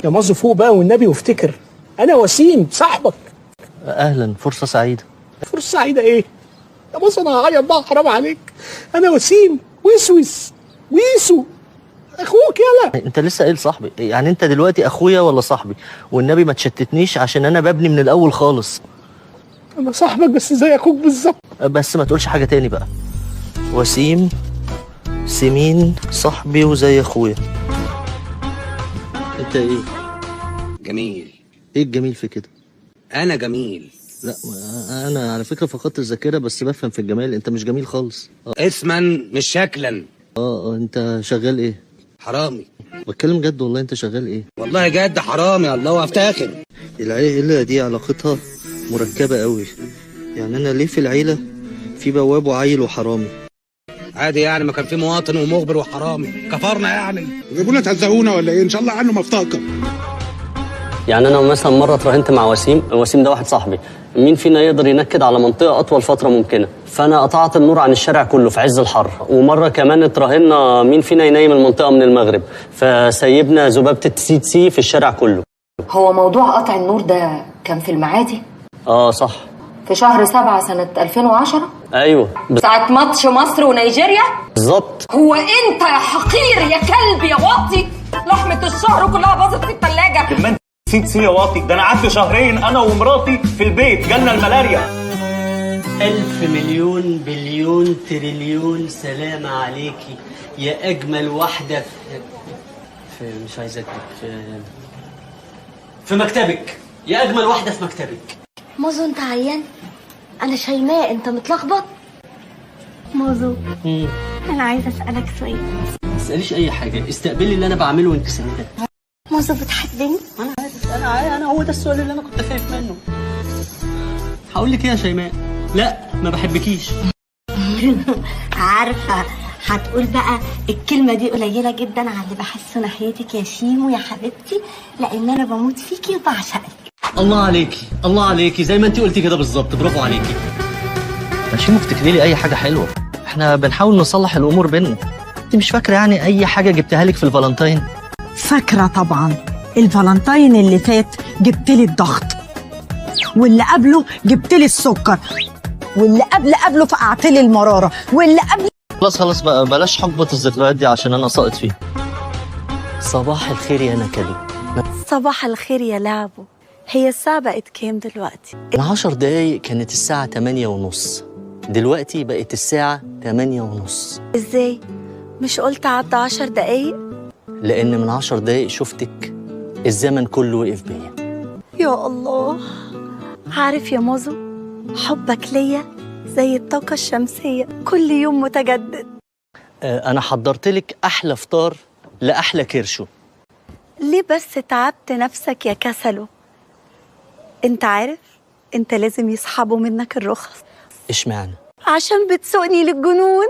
يا مازو فوق بقى والنبي وافتكر، انا وسيم صاحبك. اهلا، فرصه سعيده. فرصه سعيده ايه يا مازو؟ انا هعيط بقى، حرام عليك. انا وسيم وسوس ويسو اخوك. يلا انت لسه قايل صاحبي، يعني انت دلوقتي اخويا ولا صاحبي؟ والنبي ما تشتتنيش عشان انا ببني من الاول خالص. انا صاحبك بس زي اخوك بالظبط. بس ما تقولش حاجه تاني بقى. وسيم سمين صاحبي وزي اخويا. انت ايه؟ جميل. ايه الجميل في كده؟ انا جميل. لا انا على فكره فقدت الذاكره، بس بفهم في الجمال. انت مش جميل خالص. اسما مش شكلا. انت شغال ايه؟ حرامي. بتكلم جد والله. انت شغال ايه؟ والله جد حرامي. الله افتخر. العيله دي علاقتها مركبه قوي. يعني انا ليه في العيله في بواب وعيل وحرامي؟ عادي يعني، ما كان في مواطن ومخبر وحرامي كفرنا يعني. جابوا لنا تهزقونا ولا ايه؟ ان شاء الله عنه ما افتكر. يعني انا مثلا مره اتراهنت مع وسيم ده واحد صاحبي، مين فينا يقدر ينكد على منطقه اطول فتره ممكنه، فانا قطعت النور عن الشارع كله في عز الحر. ومره كمان اتراهنا مين فينا ينيم المنطقه من المغرب، فسيبنا ذبابه التسيتسي في الشارع كله. هو موضوع قطع النور ده كان في المعادي؟ صح. في شهر 7 سنة 2010؟ ايوه ساعة ماتش مصر ونيجيريا؟ بالظبط. هو انت يا حقير يا كلب يا واطي، لحمة الشهر كلها باظت في التلاجة. كمان سي يا واطي، ده انا قعدت شهرين انا ومراتي في البيت، جالنا الملاريا. 1000 مليون بليون تريليون سلام عليكي يا اجمل واحده في مش عايز اكتب في مكتبك، يا اجمل واحده في مكتبك. مازو انت عيان؟ انا شيماء، انت متلخبط؟ مازو انا عايزه اسالك سؤال. ما تساليش اي حاجه، استقبلي اللي انا بعمله وانت ساكته. مازو بتحبني؟ انا عارف، انا هو ده السؤال اللي انا كنت خايف منه. هقول لك ايه يا شيماء؟ لا ما بحبكيش. عارفه هتقول بقى الكلمه دي قليله جدا على اللي بحسه ناحيتك يا شيمو يا حبيبتي، لان انا بموت فيكي وبعشقك. الله عليكي الله عليكي، زي ما انت قلتي كده بالظبط، برافو عليكي. يا شيمو افتكري لي اي حاجه حلوه، احنا بنحاول نصلح الامور بينا. انت مش فاكره يعني اي حاجه جبتها لك في الفالنتين؟ فاكره طبعا. الفالنتين اللي فات جبت لي الضغط، واللي قبله جبت لي السكر، واللي قبله فقعت لي المراره، واللي قبل. خلاص بقى بلاش حقبه الذكريات دي عشان انا ساقط فيها. صباح الخير يا نكلي. صباح الخير يا لعبو. هي الساعه بقت كام دلوقتي؟ من 10 دقايق كانت الساعه 8:30، دلوقتي بقت الساعه 8:30. ازاي؟ مش قلت عدى 10 دقايق؟ لان من 10 دقايق شفتك الزمن كله وقف بيا. يا الله. عارف يا مازو، حبك ليا زي الطاقة الشمسية، كل يوم متجدد. أنا حضرت لك أحلى فطار لأحلى كرشو. ليه بس تعبت نفسك يا كسلو؟ انت عارف انت لازم يسحبوا منك الرخص. اشمعنى؟ عشان بتسوقني للجنون.